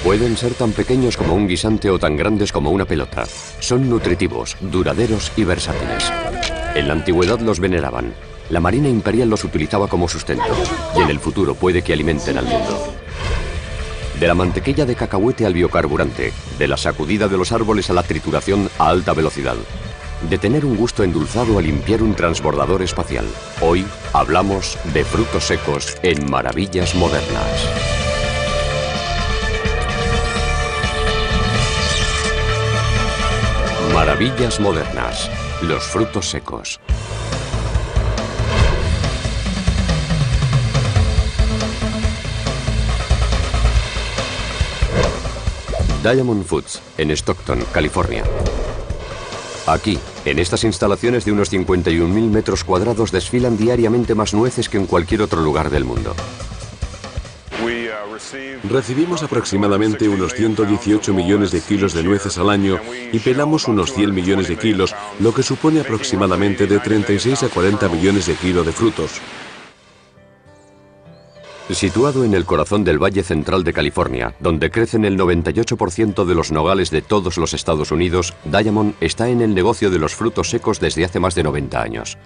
Pueden ser tan pequeños como un guisante o tan grandes como una pelota. Son nutritivos, duraderos y versátiles. En la antigüedad los veneraban. La Marina Imperial los utilizaba como sustento. Y en el futuro puede que alimenten al mundo. De la mantequilla de cacahuete al biocarburante. De la sacudida de los árboles a la trituración a alta velocidad. De tener un gusto endulzado a limpiar un transbordador espacial. Hoy hablamos de frutos secos en Maravillas Modernas. Maravillas Modernas. Los frutos secos. Diamond Foods, en Stockton, California. Aquí, en estas instalaciones de unos 51.000 metros cuadrados, desfilan diariamente más nueces que en cualquier otro lugar del mundo. Recibimos aproximadamente unos 118 millones de kilos de nueces al año y pelamos unos 100 millones de kilos, lo que supone aproximadamente de 36 a 40 millones de kilos de frutos. Situado en el corazón del Valle Central de California, donde crecen el 98% de los nogales de todos los Estados Unidos, Diamond está en el negocio de los frutos secos desde hace más de 90 años.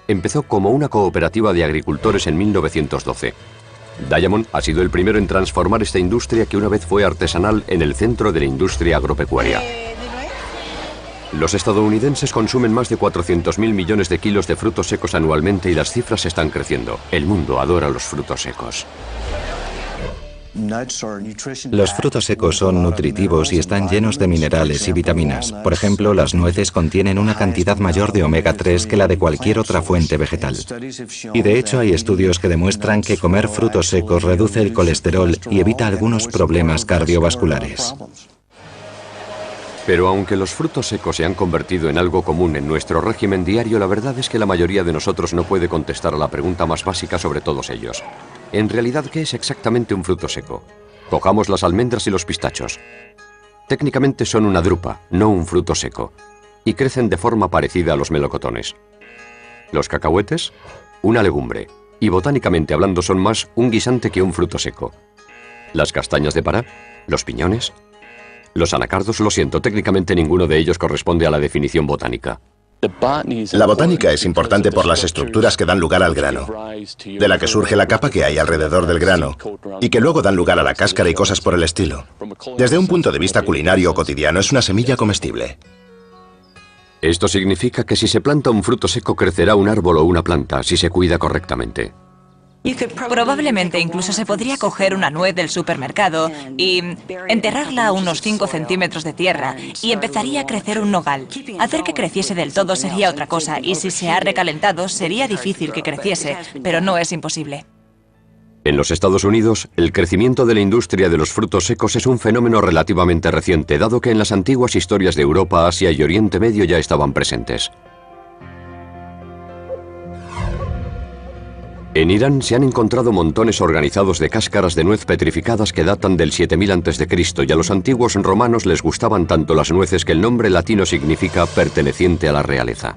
Empezó como una cooperativa de agricultores en 1912. Diamond ha sido el primero en transformar esta industria que una vez fue artesanal en el centro de la industria agropecuaria. Los estadounidenses consumen más de 400.000 millones de kilos de frutos secos anualmente y las cifras están creciendo. El mundo adora los frutos secos. Los frutos secos son nutritivos y están llenos de minerales y vitaminas. Por ejemplo, las nueces contienen una cantidad mayor de omega 3 que la de cualquier otra fuente vegetal. Y de hecho hay estudios que demuestran que comer frutos secos reduce el colesterol y evita algunos problemas cardiovasculares. Pero aunque los frutos secos se han convertido en algo común en nuestro régimen diario, la verdad es que la mayoría de nosotros no puede contestar a la pregunta más básica sobre todos ellos. En realidad, ¿qué es exactamente un fruto seco? Cojamos las almendras y los pistachos. Técnicamente son una drupa, no un fruto seco, y crecen de forma parecida a los melocotones. Los cacahuetes, una legumbre, y botánicamente hablando son más un guisante que un fruto seco. Las castañas de Pará, los piñones... Los anacardos, lo siento, técnicamente ninguno de ellos corresponde a la definición botánica. La botánica es importante por las estructuras que dan lugar al grano, de la que surge la capa que hay alrededor del grano, y que luego dan lugar a la cáscara y cosas por el estilo. Desde un punto de vista culinario o cotidiano, es una semilla comestible. Esto significa que si se planta un fruto seco, crecerá un árbol o una planta, si se cuida correctamente. Probablemente incluso se podría coger una nuez del supermercado y enterrarla a unos 5 centímetros de tierra y empezaría a crecer un nogal. Hacer que creciese del todo sería otra cosa y si se ha recalentado sería difícil que creciese, pero no es imposible. En los Estados Unidos, el crecimiento de la industria de los frutos secos es un fenómeno relativamente reciente, dado que en las antiguas historias de Europa, Asia y Oriente Medio ya estaban presentes. En Irán se han encontrado montones organizados de cáscaras de nuez petrificadas que datan del 7000 a.C. y a los antiguos romanos les gustaban tanto las nueces que el nombre latino significa perteneciente a la realeza.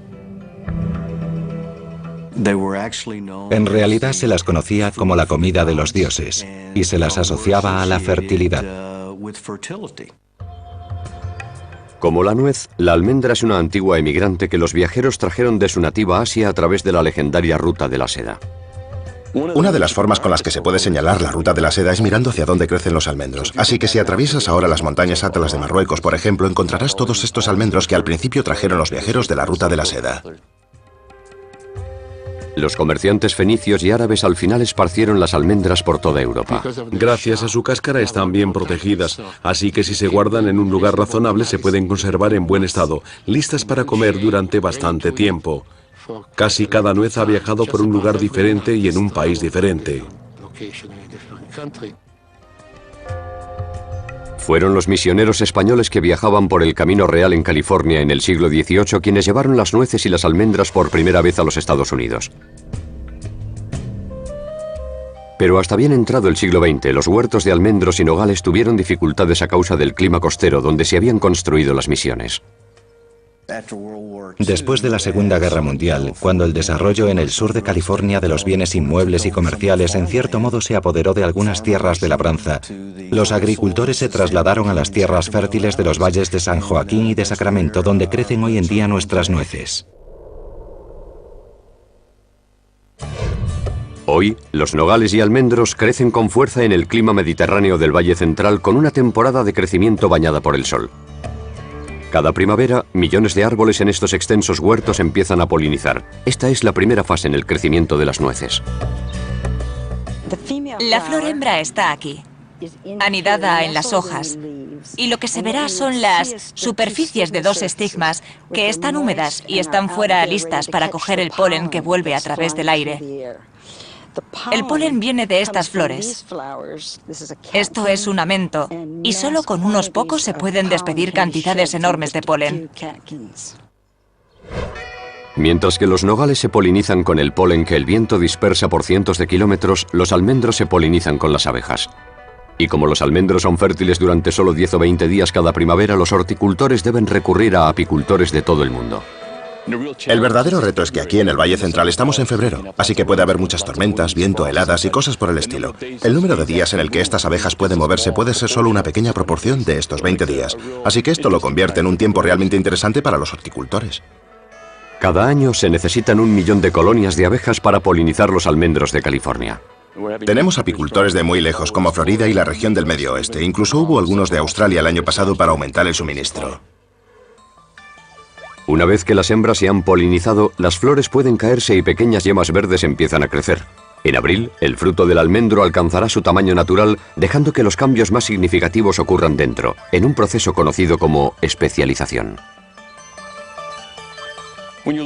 En realidad se las conocía como la comida de los dioses y se las asociaba a la fertilidad. Como la nuez, la almendra es una antigua emigrante que los viajeros trajeron de su nativa Asia a través de la legendaria ruta de la seda. Una de las formas con las que se puede señalar la ruta de la seda es mirando hacia dónde crecen los almendros. Así que si atraviesas ahora las montañas Atlas de Marruecos, por ejemplo, encontrarás todos estos almendros que al principio trajeron los viajeros de la ruta de la seda. Los comerciantes fenicios y árabes al final esparcieron las almendras por toda Europa. Gracias a su cáscara están bien protegidas, así que si se guardan en un lugar razonable se pueden conservar en buen estado, listas para comer durante bastante tiempo. Casi cada nuez ha viajado por un lugar diferente y en un país diferente. Fueron los misioneros españoles que viajaban por el Camino Real en California en el siglo XVIII quienes llevaron las nueces y las almendras por primera vez a los Estados Unidos. Pero hasta bien entrado el siglo XX, los huertos de almendros y nogales tuvieron dificultades a causa del clima costero donde se habían construido las misiones. Después de la Segunda Guerra Mundial, cuando el desarrollo en el sur de California de los bienes inmuebles y comerciales en cierto modo se apoderó de algunas tierras de labranza, los agricultores se trasladaron a las tierras fértiles de los valles de San Joaquín y de Sacramento, donde crecen hoy en día nuestras nueces. Hoy, los nogales y almendros crecen con fuerza en el clima mediterráneo del Valle Central con una temporada de crecimiento bañada por el sol. Cada primavera, millones de árboles en estos extensos huertos empiezan a polinizar. Esta es la primera fase en el crecimiento de las nueces. La flor hembra está aquí, anidada en las hojas, y lo que se verá son las superficies de dos estigmas que están húmedas y están fuera listas para coger el polen que vuelve a través del aire. El polen viene de estas flores. Esto es un amento, y solo con unos pocos se pueden despedir cantidades enormes de polen. Mientras que los nogales se polinizan con el polen que el viento dispersa por cientos de kilómetros, los almendros se polinizan con las abejas. Y como los almendros son fértiles durante solo 10 o 20 días cada primavera, los horticultores deben recurrir a apicultores de todo el mundo. El verdadero reto es que aquí en el Valle Central estamos en febrero, así que puede haber muchas tormentas, viento, heladas y cosas por el estilo. El número de días en el que estas abejas pueden moverse puede ser solo una pequeña proporción de estos 20 días, así que esto lo convierte en un tiempo realmente interesante para los horticultores. Cada año se necesitan 1 millón de colonias de abejas para polinizar los almendros de California. Tenemos apicultores de muy lejos, como Florida y la región del Medio Oeste. Incluso hubo algunos de Australia el año pasado para aumentar el suministro. Una vez que las hembras se han polinizado, las flores pueden caerse y pequeñas yemas verdes empiezan a crecer. En abril, el fruto del almendro alcanzará su tamaño natural, dejando que los cambios más significativos ocurran dentro, en un proceso conocido como especialización.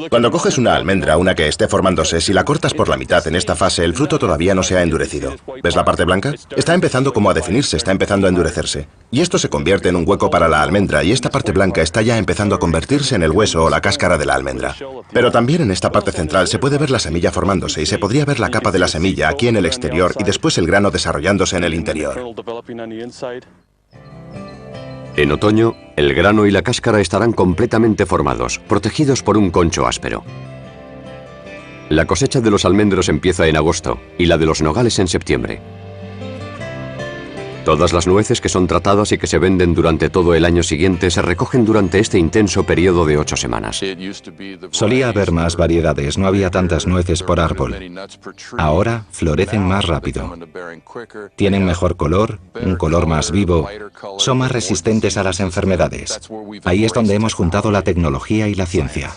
Cuando coges una almendra, una que esté formándose, si la cortas por la mitad en esta fase, el fruto todavía no se ha endurecido. ¿Ves la parte blanca? Está empezando como a definirse, está empezando a endurecerse. Y esto se convierte en un hueco para la almendra, y esta parte blanca está ya empezando a convertirse en el hueso o la cáscara de la almendra. Pero también en esta parte central se puede ver la semilla formándose y se podría ver la capa de la semilla aquí en el exterior y después el grano desarrollándose en el interior. En otoño, el grano y la cáscara estarán completamente formados, protegidos por un concho áspero. La cosecha de los almendros empieza en agosto y la de los nogales en septiembre. Todas las nueces que son tratadas y que se venden durante todo el año siguiente se recogen durante este intenso periodo de 8 semanas. Solía haber más variedades, no había tantas nueces por árbol. Ahora florecen más rápido. Tienen mejor color, un color más vivo, son más resistentes a las enfermedades. Ahí es donde hemos juntado la tecnología y la ciencia.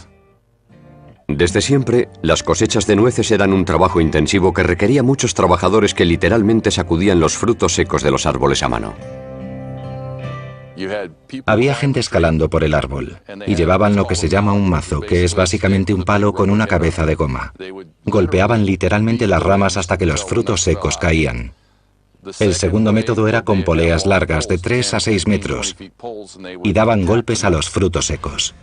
Desde siempre, las cosechas de nueces eran un trabajo intensivo que requería muchos trabajadores que literalmente sacudían los frutos secos de los árboles a mano. Había gente escalando por el árbol y llevaban lo que se llama un mazo, que es básicamente un palo con una cabeza de goma. Golpeaban literalmente las ramas hasta que los frutos secos caían. El segundo método era con poleas largas de 3 a 6 metros y daban golpes a los frutos secos.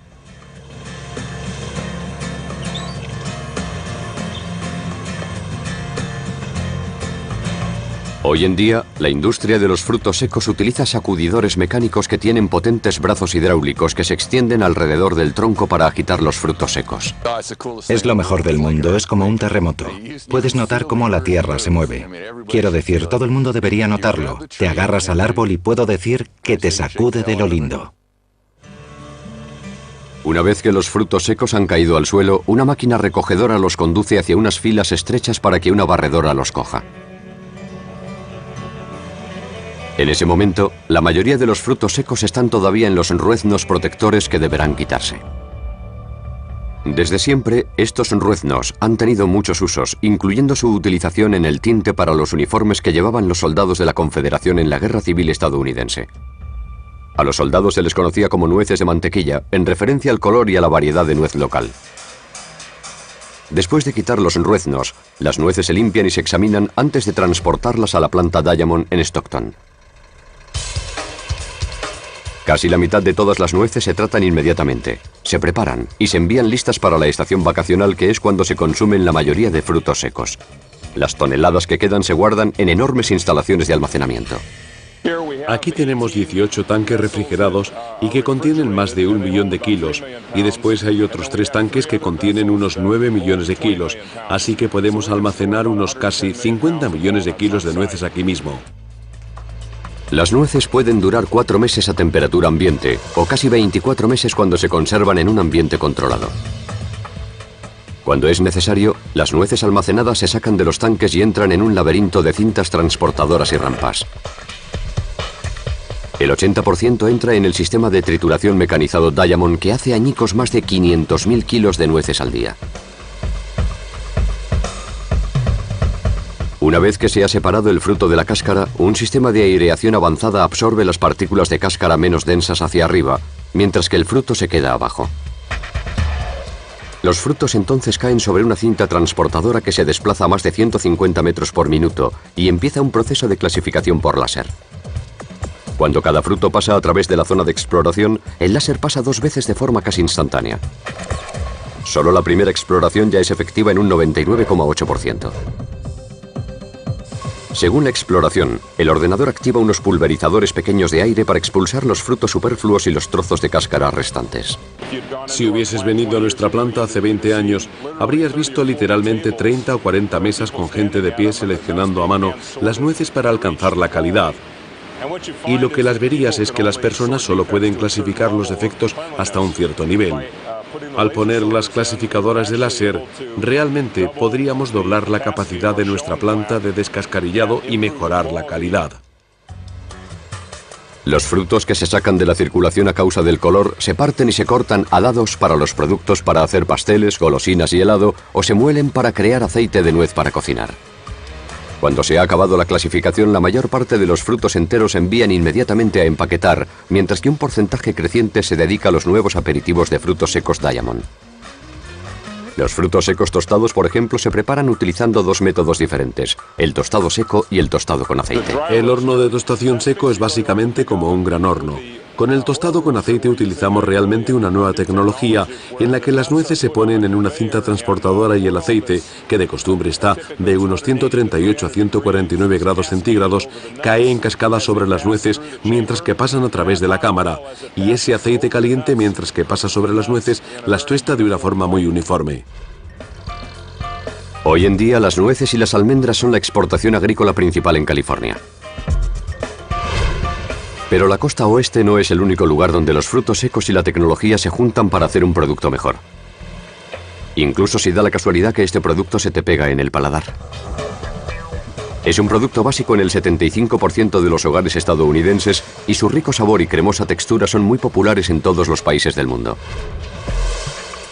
Hoy en día, la industria de los frutos secos utiliza sacudidores mecánicos que tienen potentes brazos hidráulicos que se extienden alrededor del tronco para agitar los frutos secos. Es lo mejor del mundo, es como un terremoto. Puedes notar cómo la tierra se mueve. Quiero decir, todo el mundo debería notarlo. Te agarras al árbol y puedo decir que te sacude de lo lindo. Una vez que los frutos secos han caído al suelo, una máquina recogedora los conduce hacia unas filas estrechas para que una barredora los coja. En ese momento, la mayoría de los frutos secos están todavía en los rueznos protectores que deberán quitarse. Desde siempre, estos rueznos han tenido muchos usos, incluyendo su utilización en el tinte para los uniformes que llevaban los soldados de la Confederación en la Guerra Civil estadounidense. A los soldados se les conocía como nueces de mantequilla, en referencia al color y a la variedad de nuez local. Después de quitar los rueznos, las nueces se limpian y se examinan antes de transportarlas a la planta Diamond en Stockton. Casi la mitad de todas las nueces se tratan inmediatamente, se preparan y se envían listas para la estación vacacional, que es cuando se consumen la mayoría de frutos secos. Las toneladas que quedan se guardan en enormes instalaciones de almacenamiento. Aquí tenemos 18 tanques refrigerados y que contienen más de 1 millón de kilos, y después hay otros 3 tanques que contienen unos 9 millones de kilos, así que podemos almacenar unos casi 50 millones de kilos de nueces aquí mismo. Las nueces pueden durar 4 meses a temperatura ambiente, o casi 24 meses cuando se conservan en un ambiente controlado. Cuando es necesario, las nueces almacenadas se sacan de los tanques y entran en un laberinto de cintas transportadoras y rampas. El 80% entra en el sistema de trituración mecanizado Diamond, que hace añicos más de 500.000 kilos de nueces al día. Una vez que se ha separado el fruto de la cáscara, un sistema de aireación avanzada absorbe las partículas de cáscara menos densas hacia arriba, mientras que el fruto se queda abajo. Los frutos entonces caen sobre una cinta transportadora que se desplaza a más de 150 metros por minuto y empieza un proceso de clasificación por láser. Cuando cada fruto pasa a través de la zona de exploración, el láser pasa 2 veces de forma casi instantánea. Solo la primera exploración ya es efectiva en un 99,8%. Según la exploración, el ordenador activa unos pulverizadores pequeños de aire para expulsar los frutos superfluos y los trozos de cáscara restantes. Si hubieses venido a nuestra planta hace 20 años, habrías visto literalmente 30 o 40 mesas con gente de pie seleccionando a mano las nueces para alcanzar la calidad. Y lo que las verías es que las personas solo pueden clasificar los defectos hasta un cierto nivel. Al poner las clasificadoras de láser, realmente podríamos doblar la capacidad de nuestra planta de descascarillado y mejorar la calidad. Los frutos que se sacan de la circulación a causa del color se parten y se cortan a dados para los productos para hacer pasteles, golosinas y helado, o se muelen para crear aceite de nuez para cocinar. Cuando se ha acabado la clasificación, la mayor parte de los frutos enteros se envían inmediatamente a empaquetar, mientras que un porcentaje creciente se dedica a los nuevos aperitivos de frutos secos Diamond. Los frutos secos tostados, por ejemplo, se preparan utilizando 2 métodos diferentes, el tostado seco y el tostado con aceite. El horno de tostación seco es básicamente como un gran horno. Con el tostado con aceite utilizamos realmente una nueva tecnología en la que las nueces se ponen en una cinta transportadora y el aceite, que de costumbre está de unos 138 a 149 grados centígrados, cae en cascada sobre las nueces mientras que pasan a través de la cámara, y ese aceite caliente mientras que pasa sobre las nueces las tuesta de una forma muy uniforme. Hoy en día las nueces y las almendras son la exportación agrícola principal en California. Pero la costa oeste no es el único lugar donde los frutos secos y la tecnología se juntan para hacer un producto mejor. Incluso si da la casualidad que este producto se te pega en el paladar. Es un producto básico en el 75% de los hogares estadounidenses y su rico sabor y cremosa textura son muy populares en todos los países del mundo.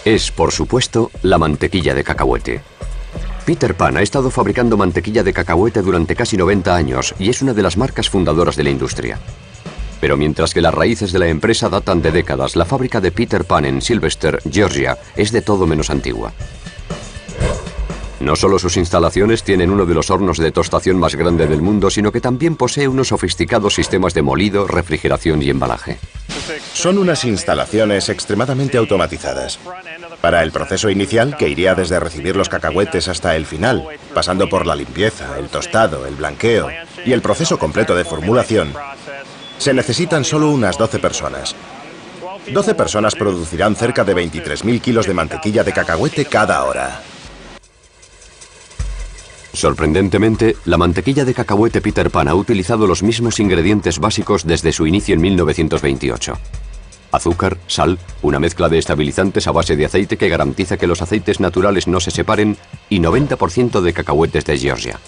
Es, por supuesto, la mantequilla de cacahuete. Peter Pan ha estado fabricando mantequilla de cacahuete durante casi 90 años y es una de las marcas fundadoras de la industria. Pero mientras que las raíces de la empresa datan de décadas, la fábrica de Peter Pan en Sylvester, Georgia, es de todo menos antigua. No solo sus instalaciones tienen uno de los hornos de tostación más grande del mundo, sino que también posee unos sofisticados sistemas de molido, refrigeración y embalaje. Son unas instalaciones extremadamente automatizadas. Para el proceso inicial, que iría desde recibir los cacahuetes hasta el final, pasando por la limpieza, el tostado, el blanqueo y el proceso completo de formulación, se necesitan solo unas 12 personas. 12 personas producirán cerca de 23.000 kilos de mantequilla de cacahuete cada hora. Sorprendentemente, la mantequilla de cacahuete Peter Pan ha utilizado los mismos ingredientes básicos desde su inicio en 1928. Azúcar, sal, una mezcla de estabilizantes a base de aceite que garantiza que los aceites naturales no se separen y 90% de cacahuetes de Georgia.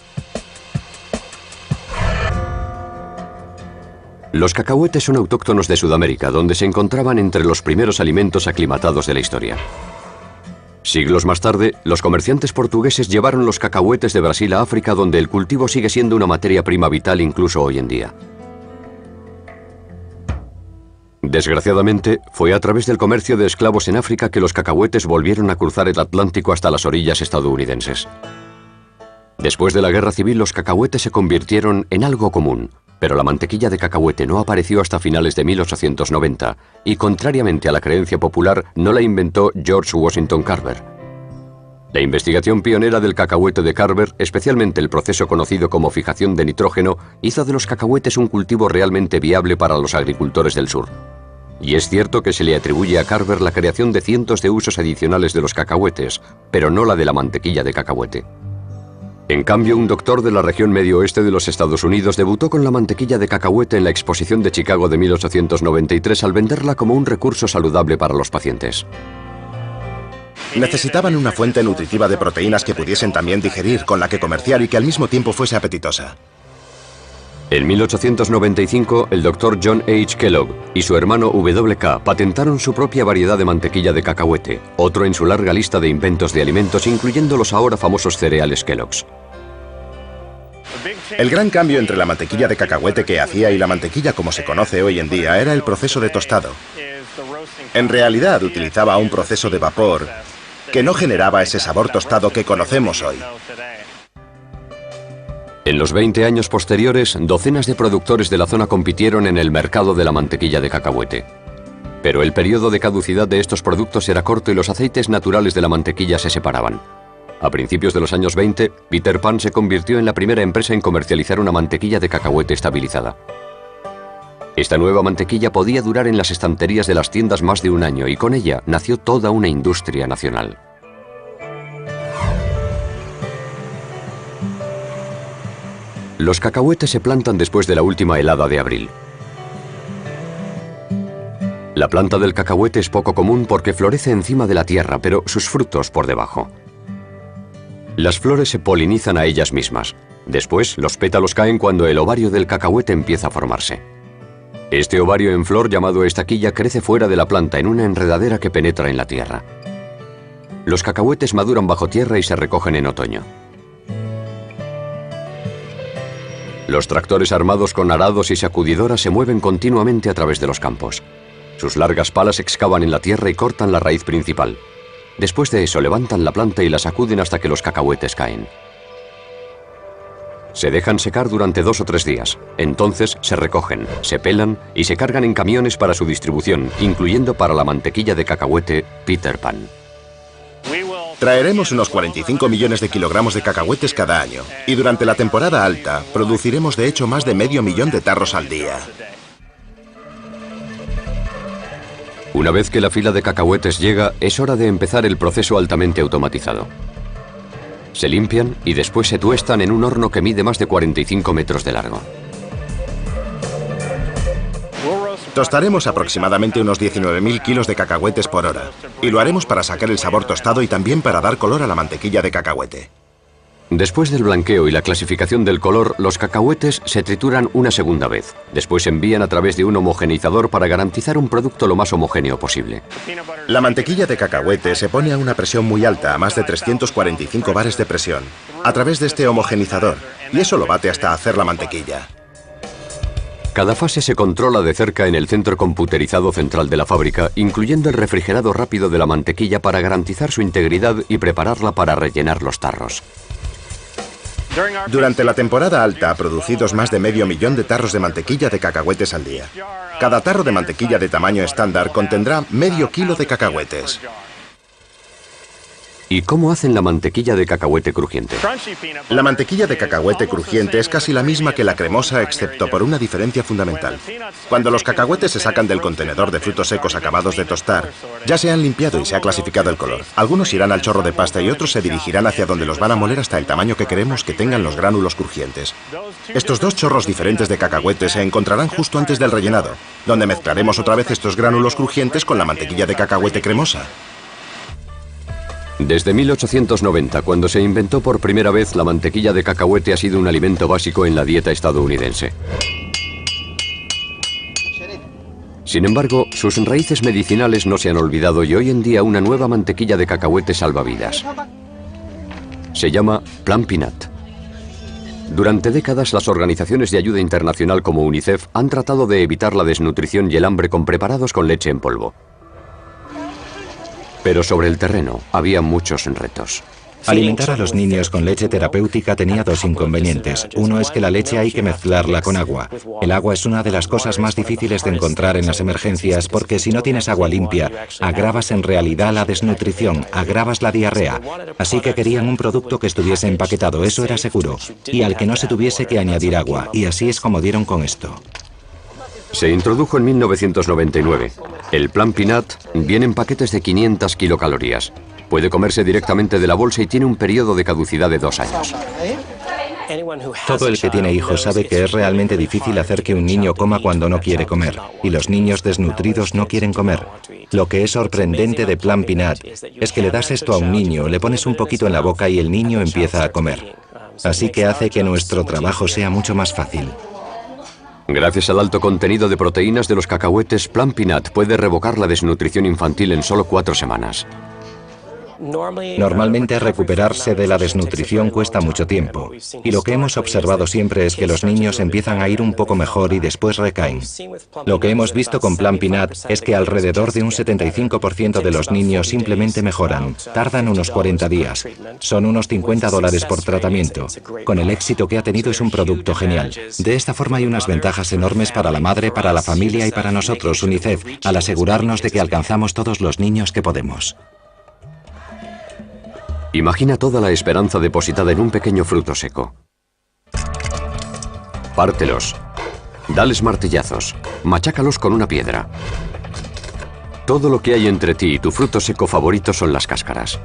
Los cacahuetes son autóctonos de Sudamérica, donde se encontraban entre los primeros alimentos aclimatados de la historia. Siglos más tarde, los comerciantes portugueses llevaron los cacahuetes de Brasil a África, donde el cultivo sigue siendo una materia prima vital incluso hoy en día. Desgraciadamente, fue a través del comercio de esclavos en África que los cacahuetes volvieron a cruzar el Atlántico hasta las orillas estadounidenses. Después de la Guerra Civil, los cacahuetes se convirtieron en algo común, pero la mantequilla de cacahuete no apareció hasta finales de 1890 y, contrariamente a la creencia popular, no la inventó George Washington Carver. La investigación pionera del cacahuete de Carver, especialmente el proceso conocido como fijación de nitrógeno, hizo de los cacahuetes un cultivo realmente viable para los agricultores del sur. Y es cierto que se le atribuye a Carver la creación de cientos de usos adicionales de los cacahuetes, pero no la de la mantequilla de cacahuete. En cambio, un doctor de la región medio oeste de los Estados Unidos debutó con la mantequilla de cacahuete en la Exposición de Chicago de 1893 al venderla como un recurso saludable para los pacientes. Necesitaban una fuente nutritiva de proteínas que pudiesen también digerir, con la que comerciar y que al mismo tiempo fuese apetitosa. En 1895, el doctor John H. Kellogg y su hermano W.K. patentaron su propia variedad de mantequilla de cacahuete, otro en su larga lista de inventos de alimentos, incluyendo los ahora famosos cereales Kellogg's. El gran cambio entre la mantequilla de cacahuete que hacía y la mantequilla como se conoce hoy en día era el proceso de tostado. En realidad utilizaba un proceso de vapor que no generaba ese sabor tostado que conocemos hoy. En los 20 años posteriores, docenas de productores de la zona compitieron en el mercado de la mantequilla de cacahuete. Pero el periodo de caducidad de estos productos era corto y los aceites naturales de la mantequilla se separaban. A principios de los años 20, Peter Pan se convirtió en la primera empresa en comercializar una mantequilla de cacahuete estabilizada. Esta nueva mantequilla podía durar en las estanterías de las tiendas más de un año y con ella nació toda una industria nacional. Los cacahuetes se plantan después de la última helada de abril. La planta del cacahuete es poco común porque florece encima de la tierra, pero sus frutos por debajo. Las flores se polinizan a ellas mismas. Después, los pétalos caen cuando el ovario del cacahuete empieza a formarse. Este ovario en flor, llamado estaquilla, crece fuera de la planta en una enredadera que penetra en la tierra. Los cacahuetes maduran bajo tierra y se recogen en otoño. Los tractores armados con arados y sacudidoras se mueven continuamente a través de los campos. Sus largas palas excavan en la tierra y cortan la raíz principal. Después de eso, levantan la planta y la sacuden hasta que los cacahuetes caen. Se dejan secar durante 2 o 3 días. Entonces se recogen, se pelan y se cargan en camiones para su distribución, incluyendo para la mantequilla de cacahuete Peter Pan. Traeremos unos 45 millones de kilogramos de cacahuetes cada año. Y durante la temporada alta, produciremos de hecho más de medio millón de tarros al día. Una vez que la fila de cacahuetes llega, es hora de empezar el proceso altamente automatizado. Se limpian y después se tuestan en un horno que mide más de 45 metros de largo. Tostaremos aproximadamente unos 19.000 kilos de cacahuetes por hora. Y lo haremos para sacar el sabor tostado y también para dar color a la mantequilla de cacahuete. Después del blanqueo y la clasificación del color, los cacahuetes se trituran una segunda vez. Después se envían a través de un homogeneizador para garantizar un producto lo más homogéneo posible. La mantequilla de cacahuete se pone a una presión muy alta, a más de 345 bares de presión, a través de este homogeneizador, y eso lo bate hasta hacer la mantequilla. Cada fase se controla de cerca en el centro computerizado central de la fábrica, incluyendo el refrigerado rápido de la mantequilla para garantizar su integridad y prepararla para rellenar los tarros. Durante la temporada alta, producidos más de medio millón de tarros de mantequilla de cacahuetes al día. Cada tarro de mantequilla de tamaño estándar contendrá medio kilo de cacahuetes. ¿Y cómo hacen la mantequilla de cacahuete crujiente? La mantequilla de cacahuete crujiente es casi la misma que la cremosa, excepto por una diferencia fundamental. Cuando los cacahuetes se sacan del contenedor de frutos secos acabados de tostar, ya se han limpiado y se ha clasificado el color. Algunos irán al chorro de pasta y otros se dirigirán hacia donde los van a moler hasta el tamaño que queremos que tengan los gránulos crujientes. Estos 2 chorros diferentes de cacahuete se encontrarán justo antes del rellenado, donde mezclaremos otra vez estos gránulos crujientes con la mantequilla de cacahuete cremosa. Desde 1890, cuando se inventó por primera vez, la mantequilla de cacahuete ha sido un alimento básico en la dieta estadounidense. Sin embargo, sus raíces medicinales no se han olvidado y hoy en día una nueva mantequilla de cacahuete salva vidas. Se llama Plum Peanut. Durante décadas, las organizaciones de ayuda internacional como UNICEF han tratado de evitar la desnutrición y el hambre con preparados con leche en polvo. Pero sobre el terreno había muchos retos. Alimentar a los niños con leche terapéutica tenía dos inconvenientes. Uno es que la leche hay que mezclarla con agua. El agua es una de las cosas más difíciles de encontrar en las emergencias porque si no tienes agua limpia, agravas en realidad la desnutrición, agravas la diarrea. Así que querían un producto que estuviese empaquetado, eso era seguro, y al que no se tuviese que añadir agua, y así es como dieron con esto. Se introdujo en 1999. El Plan Peanut viene en paquetes de 500 kilocalorías. Puede comerse directamente de la bolsa y tiene un periodo de caducidad de 2 años. Todo el que tiene hijos sabe que es realmente difícil hacer que un niño coma cuando no quiere comer, y los niños desnutridos no quieren comer. Lo que es sorprendente de Plan Peanut es que le das esto a un niño, le pones un poquito en la boca y el niño empieza a comer. Así que hace que nuestro trabajo sea mucho más fácil. Gracias al alto contenido de proteínas de los cacahuetes, Plan Peanut puede revocar la desnutrición infantil en solo 4 semanas. Normalmente recuperarse de la desnutrición cuesta mucho tiempo, y lo que hemos observado siempre es que los niños empiezan a ir un poco mejor y después recaen. Lo que hemos visto con Plan Peanut es que alrededor de un 75% de los niños simplemente mejoran, tardan unos 40 días, son unos $50 por tratamiento. Con el éxito que ha tenido es un producto genial. De esta forma hay unas ventajas enormes para la madre, para la familia y para nosotros, UNICEF, al asegurarnos de que alcanzamos todos los niños que podemos. Imagina toda la esperanza depositada en un pequeño fruto seco. Pártelos. Dales martillazos. Machácalos con una piedra. Todo lo que hay entre ti y tu fruto seco favorito son las cáscaras.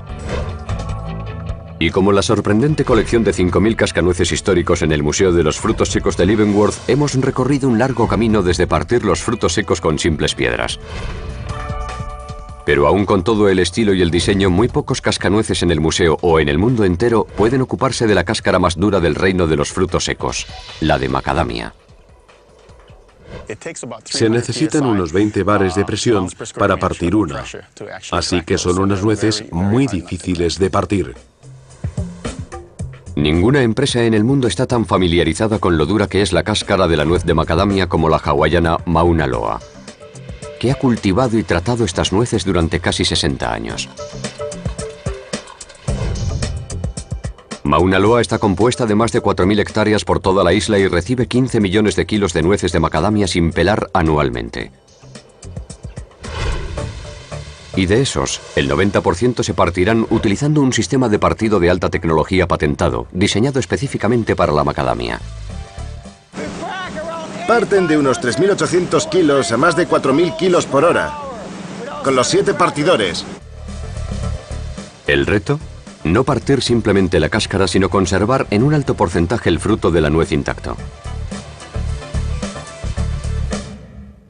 Y como la sorprendente colección de 5.000 cascanueces históricos en el Museo de los Frutos Secos de Leavenworth, hemos recorrido un largo camino desde partir los frutos secos con simples piedras. Pero aún con todo el estilo y el diseño, muy pocos cascanueces en el museo o en el mundo entero pueden ocuparse de la cáscara más dura del reino de los frutos secos, la de macadamia. Se necesitan unos 20 bares de presión para partir una, así que son unas nueces muy difíciles de partir. Ninguna empresa en el mundo está tan familiarizada con lo dura que es la cáscara de la nuez de macadamia como la hawaiana Mauna Loa, que ha cultivado y tratado estas nueces durante casi 60 años. Mauna Loa está compuesta de más de 4.000 hectáreas por toda la isla y recibe 15 millones de kilos de nueces de macadamia sin pelar anualmente. Y de esos, el 90% se partirán utilizando un sistema de partido de alta tecnología patentado, diseñado específicamente para la macadamia. Parten de unos 3.800 kilos a más de 4.000 kilos por hora, con los 7 partidores. ¿El reto? No partir simplemente la cáscara, sino conservar en un alto porcentaje el fruto de la nuez intacto.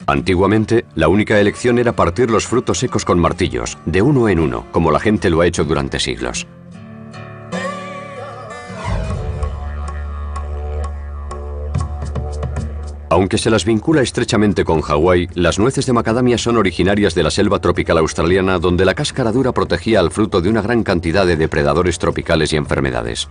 Antiguamente, la única elección era partir los frutos secos con martillos, de uno en uno, como la gente lo ha hecho durante siglos. Aunque se las vincula estrechamente con Hawái, las nueces de macadamia son originarias de la selva tropical australiana, donde la cáscara dura protegía al fruto de una gran cantidad de depredadores tropicales y enfermedades.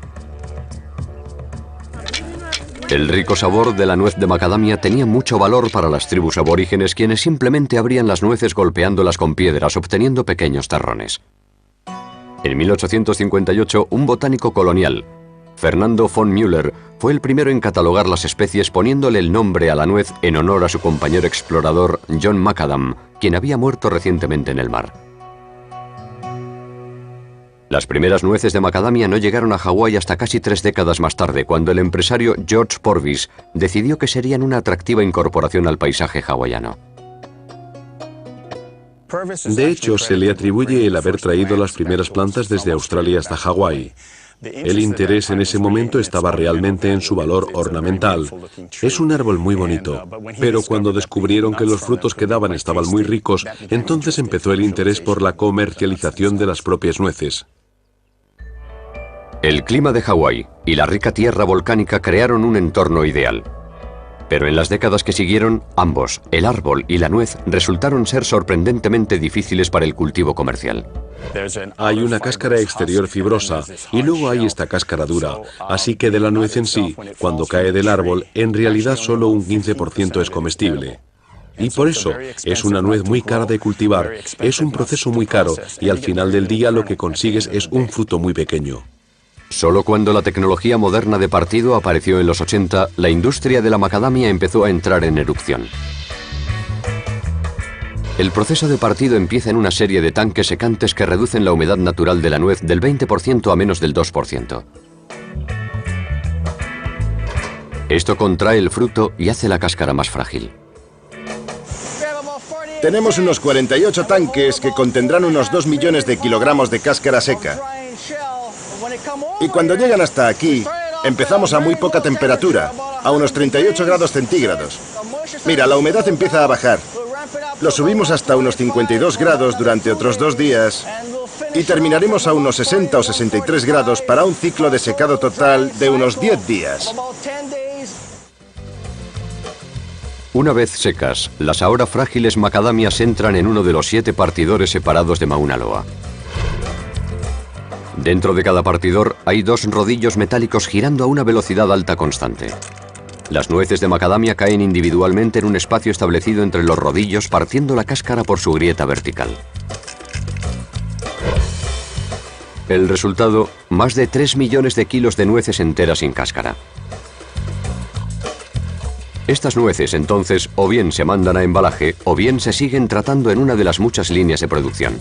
El rico sabor de la nuez de macadamia tenía mucho valor para las tribus aborígenes, quienes simplemente abrían las nueces golpeándolas con piedras, obteniendo pequeños terrones. En 1858, un botánico colonial, Fernando von Müller, fue el primero en catalogar las especies poniéndole el nombre a la nuez en honor a su compañero explorador John Macadam, quien había muerto recientemente en el mar. Las primeras nueces de macadamia no llegaron a Hawái hasta casi 3 décadas más tarde, cuando el empresario George Porvis decidió que serían una atractiva incorporación al paisaje hawaiano. De hecho, se le atribuye el haber traído las primeras plantas desde Australia hasta Hawái. El interés en ese momento estaba realmente en su valor ornamental. Es un árbol muy bonito, pero cuando descubrieron que los frutos que daban estaban muy ricos, entonces empezó el interés por la comercialización de las propias nueces. El clima de Hawái y la rica tierra volcánica crearon un entorno ideal. Pero en las décadas que siguieron, ambos, el árbol y la nuez, resultaron ser sorprendentemente difíciles para el cultivo comercial. Hay una cáscara exterior fibrosa y luego hay esta cáscara dura, así que de la nuez en sí, cuando cae del árbol, en realidad solo un 15% es comestible. Y por eso, es una nuez muy cara de cultivar, es un proceso muy caro y al final del día lo que consigues es un fruto muy pequeño. Solo cuando la tecnología moderna de partido apareció en los 80, la industria de la macadamia empezó a entrar en erupción. El proceso de partido empieza en una serie de tanques secantes que reducen la humedad natural de la nuez del 20% a menos del 2%. Esto contrae el fruto y hace la cáscara más frágil. Tenemos unos 48 tanques que contendrán unos 2 millones de kilogramos de cáscara seca. Y cuando llegan hasta aquí, empezamos a muy poca temperatura, a unos 38 grados centígrados. Mira, la humedad empieza a bajar. Lo subimos hasta unos 52 grados durante otros 2 días y terminaremos a unos 60 o 63 grados para un ciclo de secado total de unos 10 días. Una vez secas, las ahora frágiles macadamias entran en uno de los 7 partidores separados de Mauna Loa. Dentro de cada partidor hay 2 rodillos metálicos girando a una velocidad alta constante. Las nueces de macadamia caen individualmente en un espacio establecido entre los rodillos, partiendo la cáscara por su grieta vertical. El resultado, más de 3 millones de kilos de nueces enteras sin cáscara. Estas nueces, entonces, o bien se mandan a embalaje, o bien se siguen tratando en una de las muchas líneas de producción.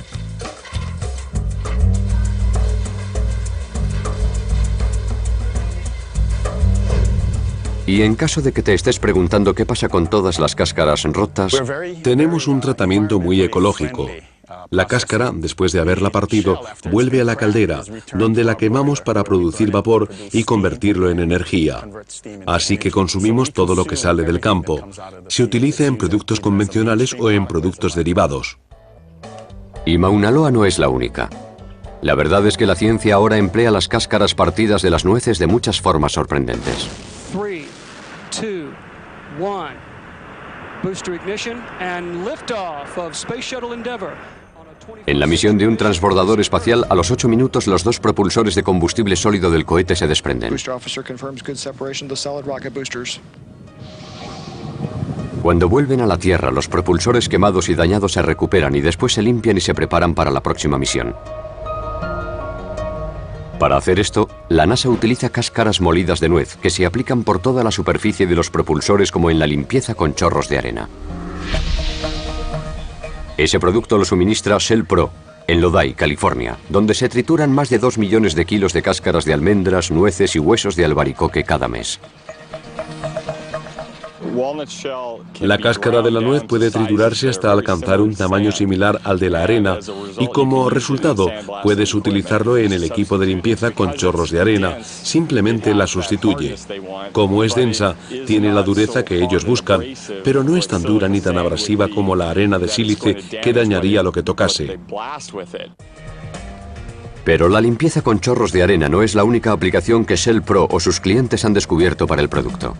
Y en caso de que te estés preguntando qué pasa con todas las cáscaras rotas, Tenemos un tratamiento muy ecológico. La cáscara, después de haberla partido, vuelve a la caldera, donde la quemamos para producir vapor y convertirlo en energía. Así que consumimos todo lo que sale del campo. Se utiliza en productos convencionales o en productos derivados. y Mauna Loa no es la única. La verdad es que la ciencia ahora emplea las cáscaras partidas de las nueces de muchas formas sorprendentes. 3, 2, 1. Booster ignition and liftoff of Space Shuttle Endeavour. En la misión de un transbordador espacial, a los 8 minutos los 2 propulsores de combustible sólido del cohete se desprenden. Booster officer confirms good separation of the solid rocket boosters. Cuando vuelven a la Tierra, los propulsores quemados y dañados se recuperan y después se limpian y se preparan para la próxima misión. Para hacer esto, la NASA utiliza cáscaras molidas de nuez que se aplican por toda la superficie de los propulsores como en la limpieza con chorros de arena. Ese producto lo suministra Shell Pro, en Lodi, California, donde se trituran más de 2 millones de kilos de cáscaras de almendras, nueces y huesos de albaricoque cada mes. La cáscara de la nuez puede triturarse hasta alcanzar un tamaño similar al de la arena y como resultado puedes utilizarlo en el equipo de limpieza con chorros de arena, simplemente la sustituye. Como es densa, tiene la dureza que ellos buscan, pero no es tan dura ni tan abrasiva como la arena de sílice que dañaría lo que tocase. Pero la limpieza con chorros de arena no es la única aplicación que Shell Pro o sus clientes han descubierto para el producto.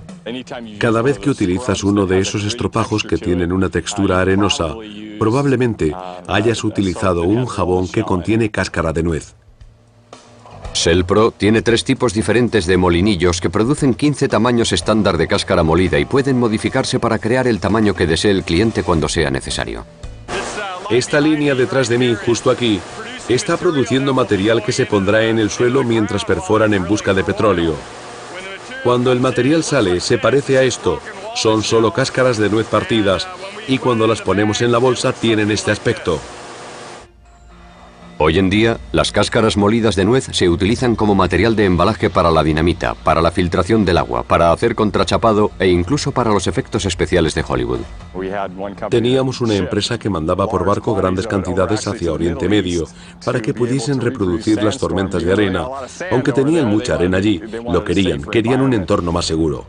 Cada vez que utilizas uno de esos estropajos que tienen una textura arenosa, probablemente hayas utilizado un jabón que contiene cáscara de nuez. Shell Pro tiene 3 tipos diferentes de molinillos que producen 15 tamaños estándar de cáscara molida y pueden modificarse para crear el tamaño que desee el cliente cuando sea necesario. Esta línea detrás de mí, justo aquí, está produciendo material que se pondrá en el suelo mientras perforan en busca de petróleo. Cuando el material sale, se parece a esto. Son solo cáscaras de nuez partidas y cuando las ponemos en la bolsa tienen este aspecto. Hoy en día, las cáscaras molidas de nuez se utilizan como material de embalaje para la dinamita, para la filtración del agua, para hacer contrachapado e incluso para los efectos especiales de Hollywood. Teníamos una empresa que mandaba por barco grandes cantidades hacia Oriente Medio para que pudiesen reproducir las tormentas de arena. Aunque tenían mucha arena allí, lo querían un entorno más seguro.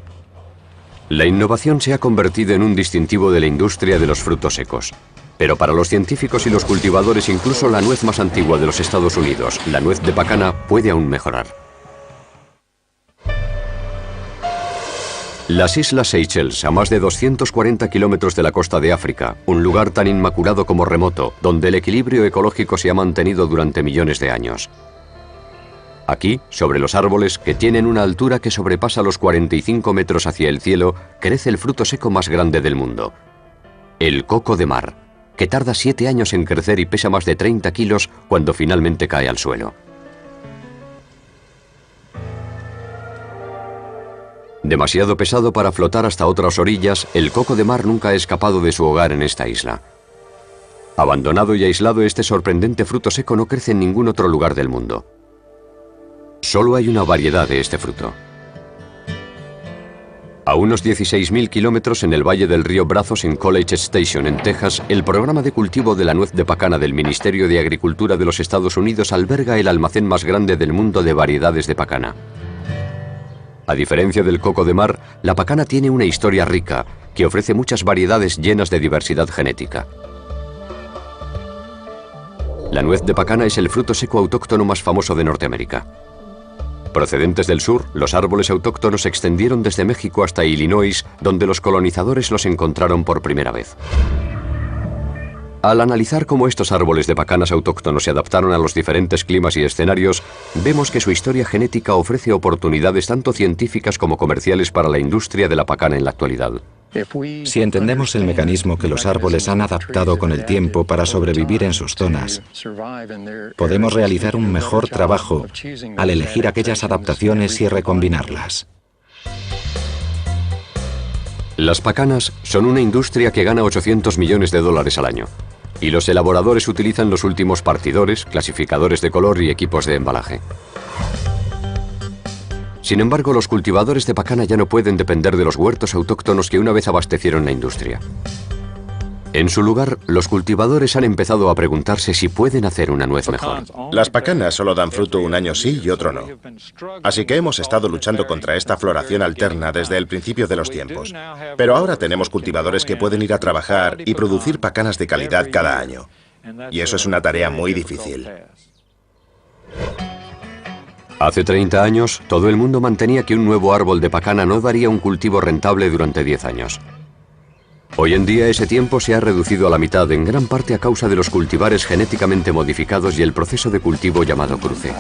La innovación se ha convertido en un distintivo de la industria de los frutos secos. Pero para los científicos y los cultivadores, incluso la nuez más antigua de los Estados Unidos, la nuez de pacana, puede aún mejorar. Las Islas Seychelles, a más de 240 kilómetros de la costa de África, un lugar tan inmaculado como remoto, donde el equilibrio ecológico se ha mantenido durante millones de años. Aquí, sobre los árboles, que tienen una altura que sobrepasa los 45 metros hacia el cielo, crece el fruto seco más grande del mundo, el coco de mar, que tarda 7 años en crecer y pesa más de 30 kilos cuando finalmente cae al suelo. Demasiado pesado para flotar hasta otras orillas, el coco de mar nunca ha escapado de su hogar en esta isla. Abandonado y aislado, este sorprendente fruto seco no crece en ningún otro lugar del mundo. Solo hay una variedad de este fruto. A unos 16.000 kilómetros en el valle del río Brazos, en College Station, en Texas, el programa de cultivo de la nuez de pacana del Ministerio de Agricultura de los Estados Unidos alberga el almacén más grande del mundo de variedades de pacana. A diferencia del coco de mar, la pacana tiene una historia rica, que ofrece muchas variedades llenas de diversidad genética. La nuez de pacana es el fruto seco autóctono más famoso de Norteamérica. Procedentes del sur, los árboles autóctonos se extendieron desde México hasta Illinois, donde los colonizadores los encontraron por primera vez. Al analizar cómo estos árboles de pacanas autóctonos se adaptaron a los diferentes climas y escenarios, vemos que su historia genética ofrece oportunidades tanto científicas como comerciales para la industria de la pacana en la actualidad. Si entendemos el mecanismo que los árboles han adaptado con el tiempo para sobrevivir en sus zonas, podemos realizar un mejor trabajo al elegir aquellas adaptaciones y recombinarlas. Las pacanas son una industria que gana 800 millones de dólares al año, y los elaboradores utilizan los últimos partidores, clasificadores de color y equipos de embalaje. Sin embargo, los cultivadores de pacana ya no pueden depender de los huertos autóctonos que una vez abastecieron la industria. En su lugar, los cultivadores han empezado a preguntarse si pueden hacer una nuez mejor. Las pacanas solo dan fruto un año sí y otro no. Así que hemos estado luchando contra esta floración alterna desde el principio de los tiempos. Pero ahora tenemos cultivadores que pueden ir a trabajar y producir pacanas de calidad cada año. Y eso es una tarea muy difícil. Hace 30 años, todo el mundo mantenía que un nuevo árbol de pacana no daría un cultivo rentable durante 10 años. Hoy en día ese tiempo se ha reducido a la mitad, en gran parte a causa de los cultivares genéticamente modificados y el proceso de cultivo llamado cruce.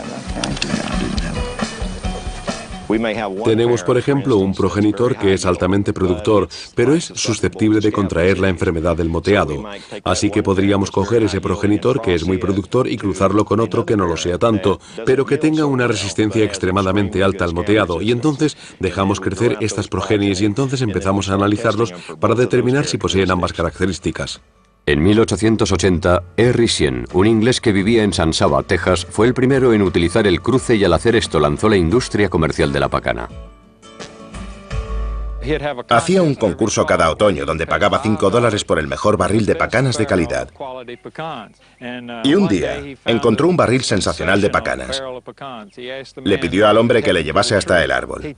Tenemos, por ejemplo, un progenitor que es altamente productor, pero es susceptible de contraer la enfermedad del moteado. Así que podríamos coger ese progenitor que es muy productor y cruzarlo con otro que no lo sea tanto, pero que tenga una resistencia extremadamente alta al moteado, y entonces dejamos crecer estas progenies y entonces empezamos a analizarlos para determinar si poseen ambas características. En 1880, Henry Sien, un inglés que vivía en San Saba, Texas, fue el primero en utilizar el cruce y al hacer esto lanzó la industria comercial de la pacana. Hacía un concurso cada otoño donde pagaba $5 por el mejor barril de pacanas de calidad. Y un día encontró un barril sensacional de pacanas. Le pidió al hombre que le llevase hasta el árbol.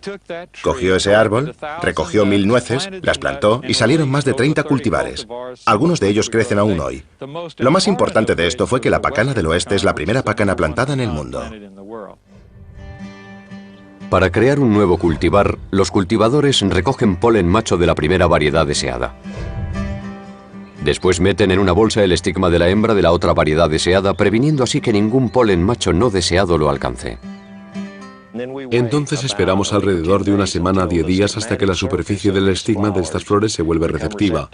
Cogió ese árbol, recogió 1000 nueces, las plantó y salieron más de 30 cultivares. Algunos de ellos crecen aún hoy. Lo más importante de esto fue que la pacana del oeste es la primera pacana plantada en el mundo. Para crear un nuevo cultivar, los cultivadores recogen polen macho de la primera variedad deseada. Después meten en una bolsa el estigma de la hembra de la otra variedad deseada, previniendo así que ningún polen macho no deseado lo alcance. Entonces esperamos alrededor de una semana a 10 días hasta que la superficie del estigma de estas flores se vuelve receptiva.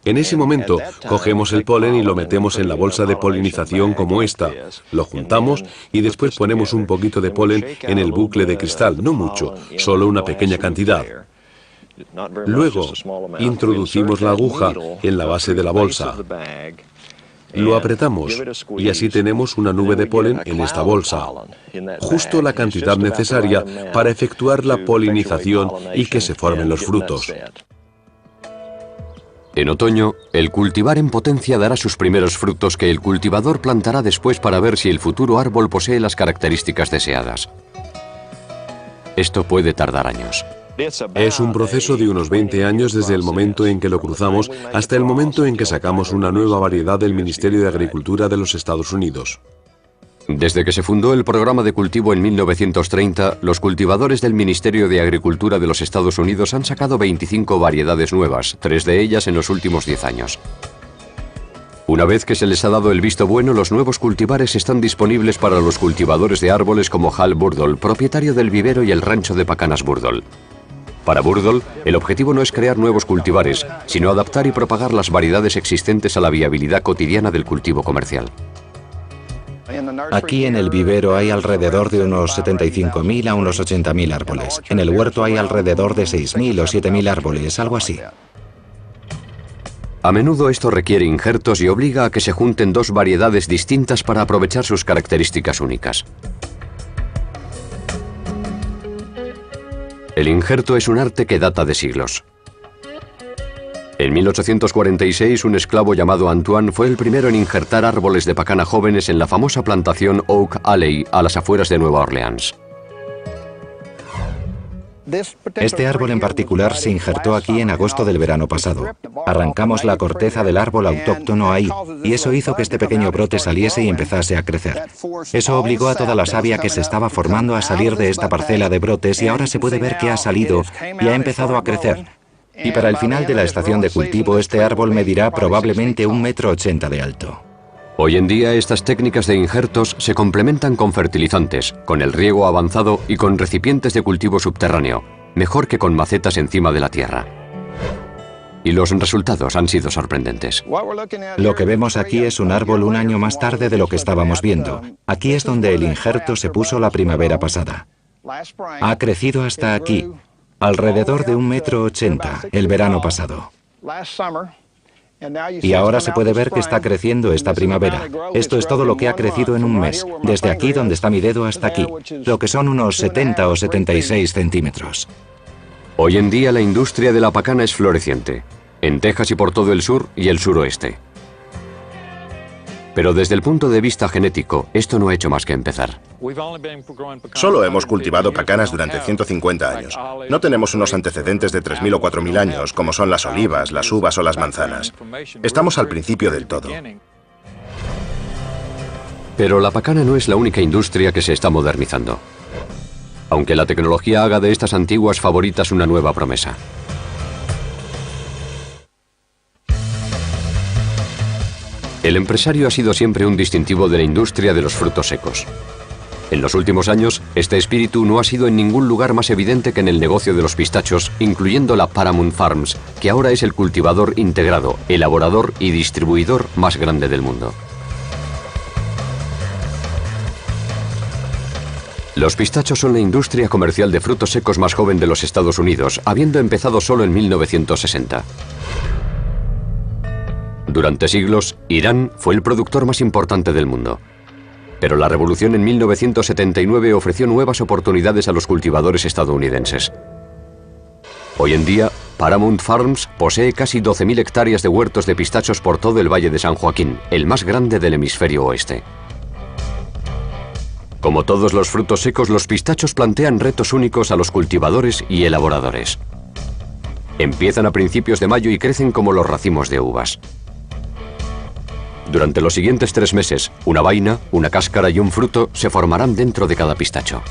En ese momento, cogemos el polen y lo metemos en la bolsa de polinización como esta. Lo juntamos y después ponemos un poquito de polen en el bucle de cristal, no mucho, solo una pequeña cantidad. Luego, introducimos la aguja en la base de la bolsa. Lo apretamos y así tenemos una nube de polen en esta bolsa, justo la cantidad necesaria para efectuar la polinización y que se formen los frutos. En otoño, el cultivar en potencia dará sus primeros frutos que el cultivador plantará después para ver si el futuro árbol posee las características deseadas. Esto puede tardar años. Es un proceso de unos 20 años desde el momento en que lo cruzamos hasta el momento en que sacamos una nueva variedad del Ministerio de Agricultura de los Estados Unidos. Desde que se fundó el programa de cultivo en 1930, los cultivadores del Ministerio de Agricultura de los Estados Unidos han sacado 25 variedades nuevas, 3 de ellas en los últimos 10 años. Una vez que se les ha dado el visto bueno, los nuevos cultivares están disponibles para los cultivadores de árboles como Hal Burdol, propietario del vivero y el rancho de pacanas Burdol. Para Burdol, el objetivo no es crear nuevos cultivares, sino adaptar y propagar las variedades existentes a la viabilidad cotidiana del cultivo comercial. Aquí en el vivero hay alrededor de unos 75.000 a unos 80.000 árboles. En el huerto hay alrededor de 6.000 o 7.000 árboles, algo así. A menudo esto requiere injertos y obliga a que se junten dos variedades distintas para aprovechar sus características únicas. El injerto es un arte que data de siglos. En 1846, un esclavo llamado Antoine fue el primero en injertar árboles de pacana jóvenes en la famosa plantación Oak Alley, a las afueras de Nueva Orleans. Este árbol en particular se injertó aquí en agosto del verano pasado. Arrancamos la corteza del árbol autóctono ahí, y eso hizo que este pequeño brote saliese y empezase a crecer. Eso obligó a toda la savia que se estaba formando a salir de esta parcela de brotes, y ahora se puede ver que ha salido y ha empezado a crecer. Y para el final de la estación de cultivo, este árbol medirá probablemente 1,80 m de alto. Hoy en día estas técnicas de injertos se complementan con fertilizantes, con el riego avanzado y con recipientes de cultivo subterráneo, mejor que con macetas encima de la tierra. Y los resultados han sido sorprendentes. Lo que vemos aquí es un árbol un año más tarde de lo que estábamos viendo. Aquí es donde el injerto se puso la primavera pasada. Ha crecido hasta aquí, alrededor de 1,80 m el verano pasado. Y ahora se puede ver que está creciendo esta primavera. Esto es todo lo que ha crecido en un mes, desde aquí donde está mi dedo hasta aquí, lo que son unos 70 o 76 centímetros. Hoy en día la industria de la pacana es floreciente, en Texas y por todo el sur y el suroeste. Pero desde el punto de vista genético, esto no ha hecho más que empezar. Solo hemos cultivado pacanas durante 150 años. No tenemos unos antecedentes de 3.000 o 4.000 años, como son las olivas, las uvas o las manzanas. Estamos al principio del todo. Pero la pacana no es la única industria que se está modernizando. Aunque la tecnología haga de estas antiguas favoritas una nueva promesa. El empresario ha sido siempre un distintivo de la industria de los frutos secos. En los últimos años, este espíritu no ha sido en ningún lugar más evidente que en el negocio de los pistachos, incluyendo la Paramount Farms, que ahora es el cultivador integrado, elaborador y distribuidor más grande del mundo. Los pistachos son la industria comercial de frutos secos más joven de los Estados Unidos, habiendo empezado solo en 1960. Durante siglos, Irán fue el productor más importante del mundo. Pero la revolución en 1979 ofreció nuevas oportunidades a los cultivadores estadounidenses. Hoy en día, Paramount Farms posee casi 12.000 hectáreas de huertos de pistachos por todo el Valle de San Joaquín, el más grande del hemisferio oeste. Como todos los frutos secos, los pistachos plantean retos únicos a los cultivadores y elaboradores. Empiezan a principios de mayo y crecen como los racimos de uvas. Durante los siguientes 3 meses, una vaina, una cáscara y un fruto se formarán dentro de cada pistacho.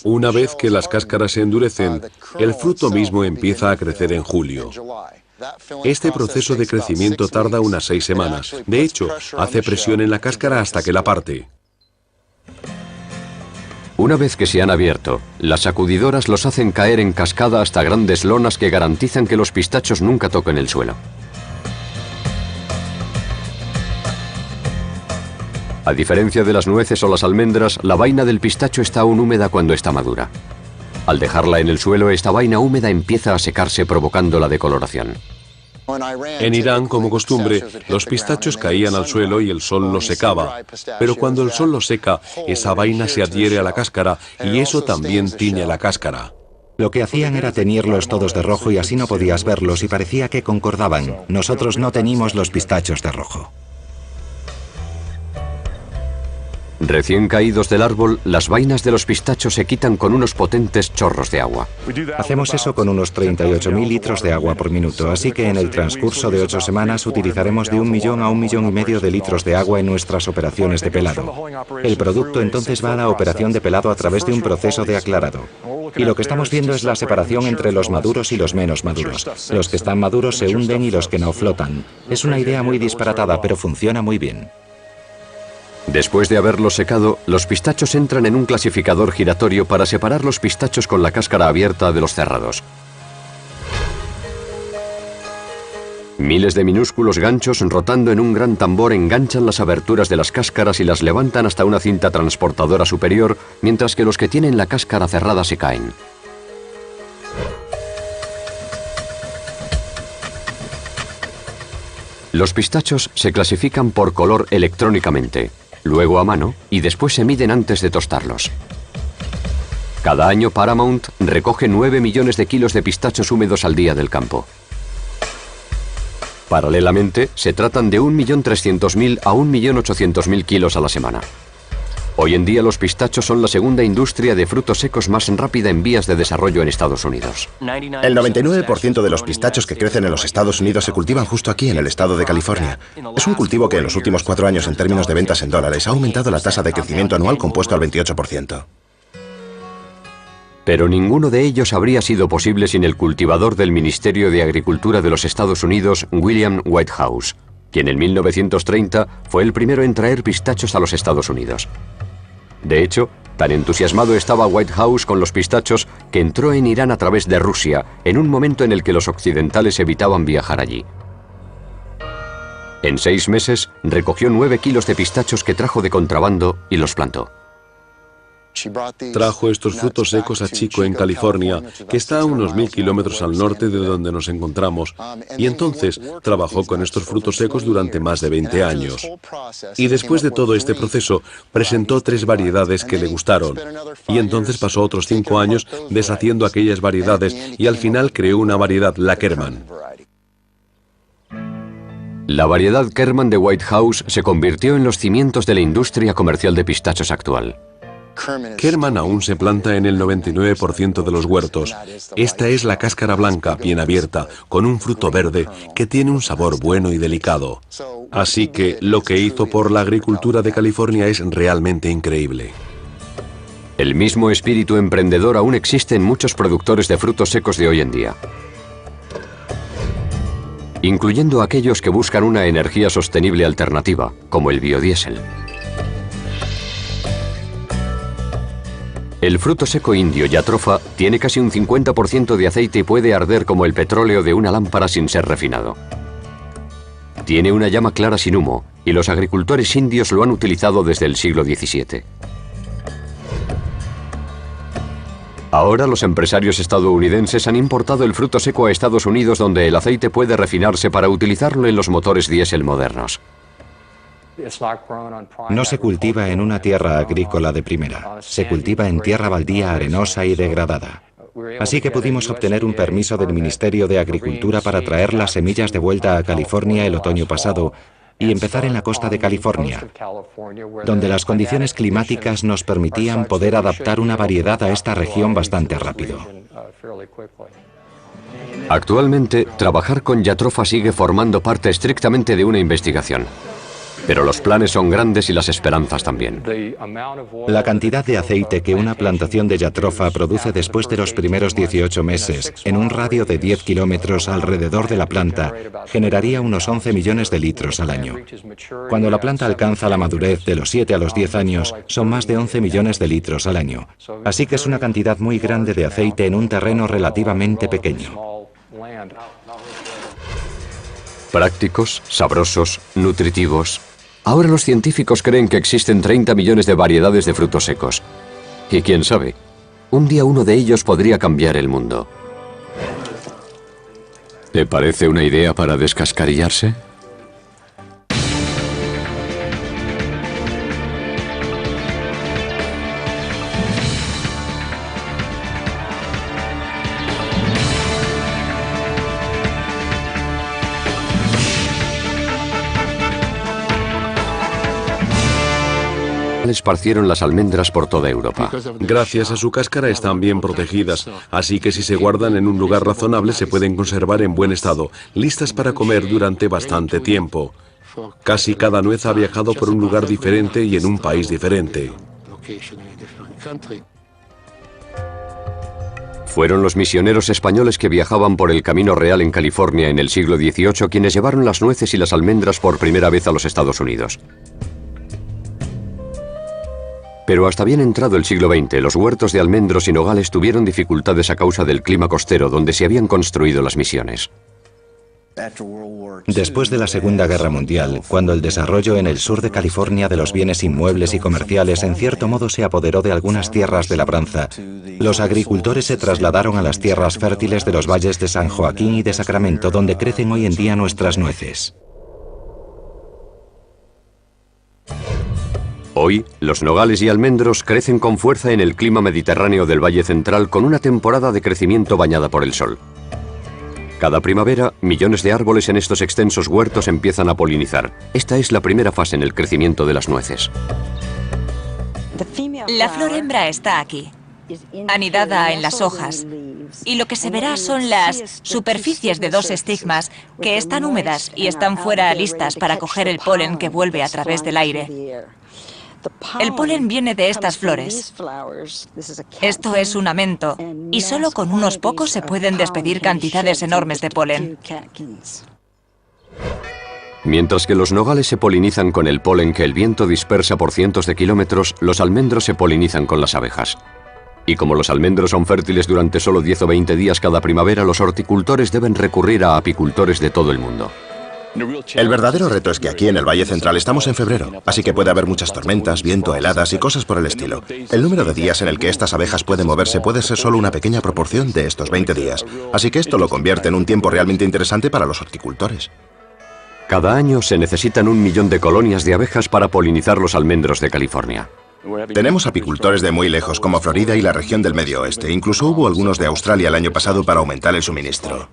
Una vez que las cáscaras se endurecen, el fruto mismo empieza a crecer en julio. Este proceso de crecimiento tarda unas 6 semanas. De hecho, hace presión en la cáscara hasta que la parte. Una vez que se han abierto, las sacudidoras los hacen caer en cascada hasta grandes lonas que garantizan que los pistachos nunca toquen el suelo. A diferencia de las nueces o las almendras, la vaina del pistacho está aún húmeda cuando está madura. Al dejarla en el suelo, esta vaina húmeda empieza a secarse provocando la decoloración. En Irán, como costumbre, los pistachos caían al suelo y el sol los secaba. Pero cuando el sol los seca, esa vaina se adhiere a la cáscara y eso también tiñe la cáscara. Lo que hacían era teñirlos todos de rojo y así no podías verlos y parecía que concordaban. Nosotros no teñimos los pistachos de rojo. Recién caídos del árbol, las vainas de los pistachos se quitan con unos potentes chorros de agua. Hacemos eso con unos 38.000 litros de agua por minuto, así que en el transcurso de 8 semanas utilizaremos de 1 millón a 1,5 millones de litros de agua en nuestras operaciones de pelado. El producto entonces va a la operación de pelado a través de un proceso de aclarado. Y lo que estamos viendo es la separación entre los maduros y los menos maduros. Los que están maduros se hunden y los que no flotan. Es una idea muy disparatada, pero funciona muy bien. Después de haberlos secado, los pistachos entran en un clasificador giratorio para separar los pistachos con la cáscara abierta de los cerrados. Miles de minúsculos ganchos rotando en un gran tambor enganchan las aberturas de las cáscaras y las levantan hasta una cinta transportadora superior, mientras que los que tienen la cáscara cerrada se caen. Los pistachos se clasifican por color electrónicamente, luego a mano y después se miden antes de tostarlos. Cada año Paramount recoge 9 millones de kilos de pistachos húmedos al día del campo. Paralelamente, se tratan de 1.300.000 a 1.800.000 kilos a la semana. Hoy en día los pistachos son la segunda industria de frutos secos más rápida en vías de desarrollo en Estados Unidos. El 99% de los pistachos que crecen en los Estados Unidos se cultivan justo aquí en el estado de California. Es un cultivo que en los últimos 4 años en términos de ventas en dólares ha aumentado la tasa de crecimiento anual compuesto al 28%. Pero ninguno de ellos habría sido posible sin el cultivador del Ministerio de Agricultura de los Estados Unidos, William Whitehouse, quien en 1930 fue el primero en traer pistachos a los Estados Unidos. De hecho, tan entusiasmado estaba Whitehouse con los pistachos que entró en Irán a través de Rusia, en un momento en el que los occidentales evitaban viajar allí. En 6 meses recogió 9 kilos de pistachos que trajo de contrabando y los plantó. Trajo estos frutos secos a Chico, en California, que está a unos 1000 kilómetros al norte de donde nos encontramos, y entonces trabajó con estos frutos secos durante más de 20 años. Y después de todo este proceso, presentó 3 variedades que le gustaron, y entonces pasó otros 5 años deshaciendo aquellas variedades y al final creó una variedad, la Kerman. La variedad Kerman de Whitehouse se convirtió en los cimientos de la industria comercial de pistachos actual. Kerman aún se planta en el 99% de los huertos. Esta es la cáscara blanca, bien abierta, con un fruto verde que tiene un sabor bueno y delicado. Así que lo que hizo por la agricultura de California es realmente increíble. El mismo espíritu emprendedor aún existe en muchos productores de frutos secos de hoy en día, incluyendo aquellos que buscan una energía sostenible alternativa, como el biodiesel. El fruto seco indio Jatropha tiene casi un 50% de aceite y puede arder como el petróleo de una lámpara sin ser refinado. Tiene una llama clara sin humo y los agricultores indios lo han utilizado desde el siglo XVII. Ahora los empresarios estadounidenses han importado el fruto seco a Estados Unidos, donde el aceite puede refinarse para utilizarlo en los motores diésel modernos. No se cultiva en una tierra agrícola de primera, se cultiva en tierra baldía arenosa y degradada. Así que pudimos obtener un permiso del Ministerio de Agricultura para traer las semillas de vuelta a California el otoño pasado y empezar en la costa de California, donde las condiciones climáticas nos permitían poder adaptar una variedad a esta región bastante rápido. Actualmente, trabajar con Jatropha sigue formando parte estrictamente de una investigación. Pero los planes son grandes y las esperanzas también. La cantidad de aceite que una plantación de Jatropha produce después de los primeros 18 meses, en un radio de 10 kilómetros alrededor de la planta, generaría unos 11 millones de litros al año. Cuando la planta alcanza la madurez de los 7 a los 10 años, son más de 11 millones de litros al año. Así que es una cantidad muy grande de aceite en un terreno relativamente pequeño. Prácticos, sabrosos, nutritivos. Ahora los científicos creen que existen 30 millones de variedades de frutos secos. Y quién sabe, un día uno de ellos podría cambiar el mundo. ¿Te parece una idea para descascarillarse? Esparcieron las almendras por toda Europa. Gracias a su cáscara están bien protegidas, así que si se guardan en un lugar razonable se pueden conservar en buen estado, listas para comer durante bastante tiempo. Casi cada nuez ha viajado por un lugar diferente y en un país diferente. Fueron los misioneros españoles que viajaban por el Camino Real en California en el siglo XVIII quienes llevaron las nueces y las almendras por primera vez a los Estados Unidos. Pero hasta bien entrado el siglo XX, los huertos de almendros y nogales tuvieron dificultades a causa del clima costero donde se habían construido las misiones. Después de la Segunda Guerra Mundial, cuando el desarrollo en el sur de California de los bienes inmuebles y comerciales en cierto modo se apoderó de algunas tierras de labranza, los agricultores se trasladaron a las tierras fértiles de los valles de San Joaquín y de Sacramento, donde crecen hoy en día nuestras nueces. Hoy, los nogales y almendros crecen con fuerza en el clima mediterráneo del Valle Central con una temporada de crecimiento bañada por el sol. Cada primavera, millones de árboles en estos extensos huertos empiezan a polinizar. Esta es la primera fase en el crecimiento de las nueces. La flor hembra está aquí, anidada en las hojas, y lo que se verá son las superficies de dos estigmas que están húmedas y están fuera listas para coger el polen que vuelve a través del aire. El polen viene de estas flores. Esto es un amento, y solo con unos pocos se pueden despedir cantidades enormes de polen. Mientras que los nogales se polinizan con el polen que el viento dispersa por cientos de kilómetros, los almendros se polinizan con las abejas. Y como los almendros son fértiles durante solo 10 o 20 días cada primavera, los horticultores deben recurrir a apicultores de todo el mundo. El verdadero reto es que aquí en el Valle Central estamos en febrero, así que puede haber muchas tormentas, viento, heladas y cosas por el estilo. El número de días en el que estas abejas pueden moverse puede ser solo una pequeña proporción de estos 20 días, así que esto lo convierte en un tiempo realmente interesante para los horticultores. Cada año se necesitan 1 millón de colonias de abejas para polinizar los almendros de California. Tenemos apicultores de muy lejos, como Florida y la región del Medio Oeste. Incluso hubo algunos de Australia el año pasado para aumentar el suministro.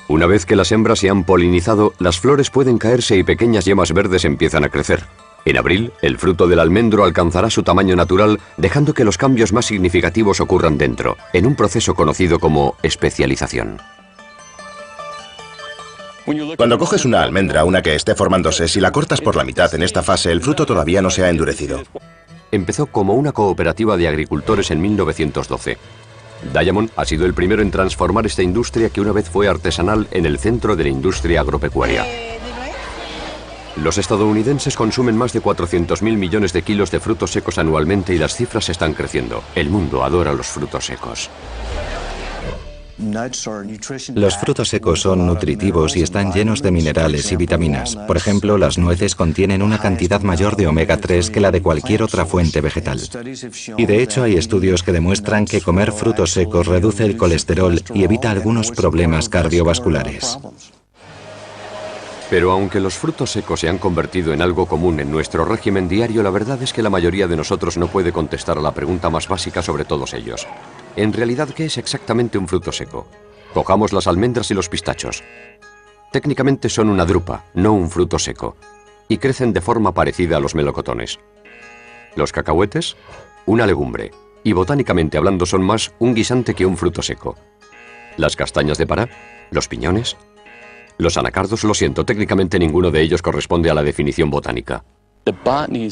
Una vez que las hembras se han polinizado, las flores pueden caerse y pequeñas yemas verdes empiezan a crecer. En abril, el fruto del almendro alcanzará su tamaño natural, dejando que los cambios más significativos ocurran dentro, en un proceso conocido como especialización. Cuando coges una almendra, una que esté formándose, si la cortas por la mitad en esta fase, el fruto todavía no se ha endurecido. Empezó como una cooperativa de agricultores en 1912. Diamond ha sido el primero en transformar esta industria que una vez fue artesanal en el centro de la industria agropecuaria. Los estadounidenses consumen más de 400.000 millones de kilos de frutos secos anualmente y las cifras están creciendo. El mundo adora los frutos secos. Los frutos secos son nutritivos y están llenos de minerales y vitaminas. Por ejemplo, las nueces contienen una cantidad mayor de omega 3 que la de cualquier otra fuente vegetal. Y de hecho hay estudios que demuestran que comer frutos secos reduce el colesterol y evita algunos problemas cardiovasculares. Pero aunque los frutos secos se han convertido en algo común en nuestro régimen diario, la verdad es que la mayoría de nosotros no puede contestar a la pregunta más básica sobre todos ellos. En realidad, ¿qué es exactamente un fruto seco? Cojamos las almendras y los pistachos. Técnicamente son una drupa, no un fruto seco, y crecen de forma parecida a los melocotones. Los cacahuetes, una legumbre, y botánicamente hablando son más un guisante que un fruto seco. Las castañas de Pará, los piñones, los anacardos, lo siento, técnicamente ninguno de ellos corresponde a la definición botánica.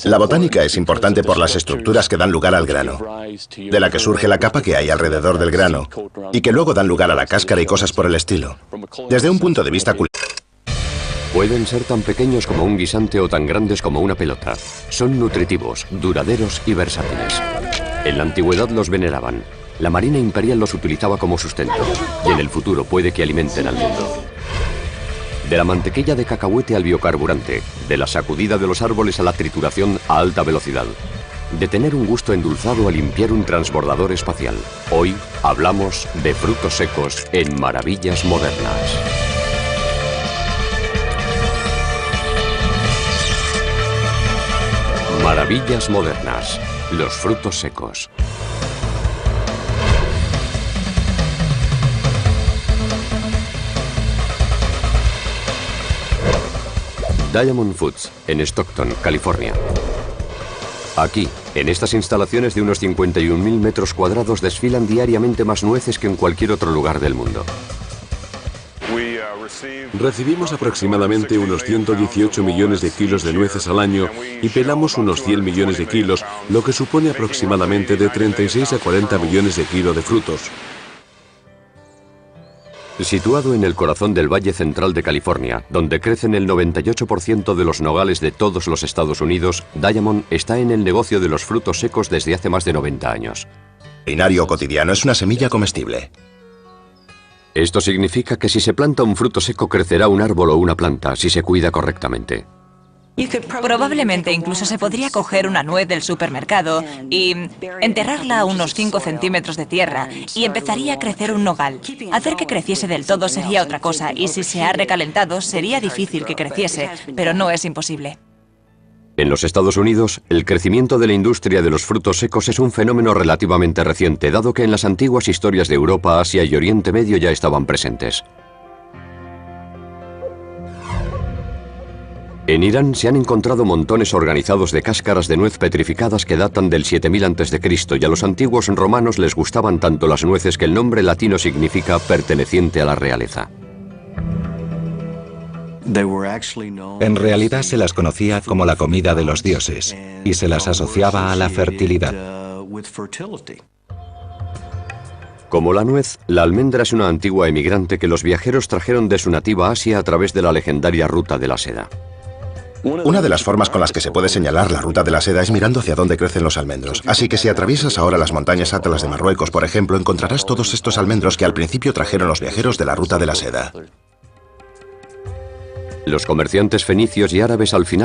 La botánica es importante por las estructuras que dan lugar al grano, de la que surge la capa que hay alrededor del grano, y que luego dan lugar a la cáscara y cosas por el estilo. Desde un punto de vista cultural, pueden ser tan pequeños como un guisante o tan grandes como una pelota. Son nutritivos, duraderos y versátiles. En la antigüedad los veneraban. La Marina Imperial los utilizaba como sustento, y en el futuro puede que alimenten al mundo. De la mantequilla de cacahuete al biocarburante, de la sacudida de los árboles a la trituración a alta velocidad, de tener un gusto endulzado a limpiar un transbordador espacial. Hoy hablamos de frutos secos en Maravillas Modernas. Maravillas Modernas, los frutos secos. Diamond Foods, en Stockton, California. Aquí, en estas instalaciones de unos 51.000 metros cuadrados, desfilan diariamente más nueces que en cualquier otro lugar del mundo. Recibimos aproximadamente unos 118 millones de kilos de nueces al año y pelamos unos 100 millones de kilos, lo que supone aproximadamente de 36 a 40 millones de kilos de frutos. Situado en el corazón del Valle Central de California, donde crecen el 98% de los nogales de todos los Estados Unidos, Diamond está en el negocio de los frutos secos desde hace más de 90 años. El binario cotidiano es una semilla comestible. Esto significa que si se planta un fruto seco crecerá un árbol o una planta si se cuida correctamente. Probablemente incluso se podría coger una nuez del supermercado y enterrarla a unos 5 centímetros de tierra y empezaría a crecer un nogal. Hacer que creciese del todo sería otra cosa y si se ha recalentado sería difícil que creciese, pero no es imposible. En los Estados Unidos, el crecimiento de la industria de los frutos secos es un fenómeno relativamente reciente, dado que en las antiguas historias de Europa, Asia y Oriente Medio ya estaban presentes. En Irán se han encontrado montones organizados de cáscaras de nuez petrificadas que datan del 7000 a.C. y a los antiguos romanos les gustaban tanto las nueces que el nombre latino significa perteneciente a la realeza. En realidad se las conocía como la comida de los dioses y se las asociaba a la fertilidad. Como la nuez, la almendra es una antigua emigrante que los viajeros trajeron de su nativa Asia a través de la legendaria ruta de la seda. Una de las formas con las que se puede señalar la ruta de la seda es mirando hacia dónde crecen los almendros. Así que si atraviesas ahora las montañas Atlas de Marruecos, por ejemplo, encontrarás todos estos almendros que al principio trajeron los viajeros de la ruta de la seda. Los comerciantes fenicios y árabes al final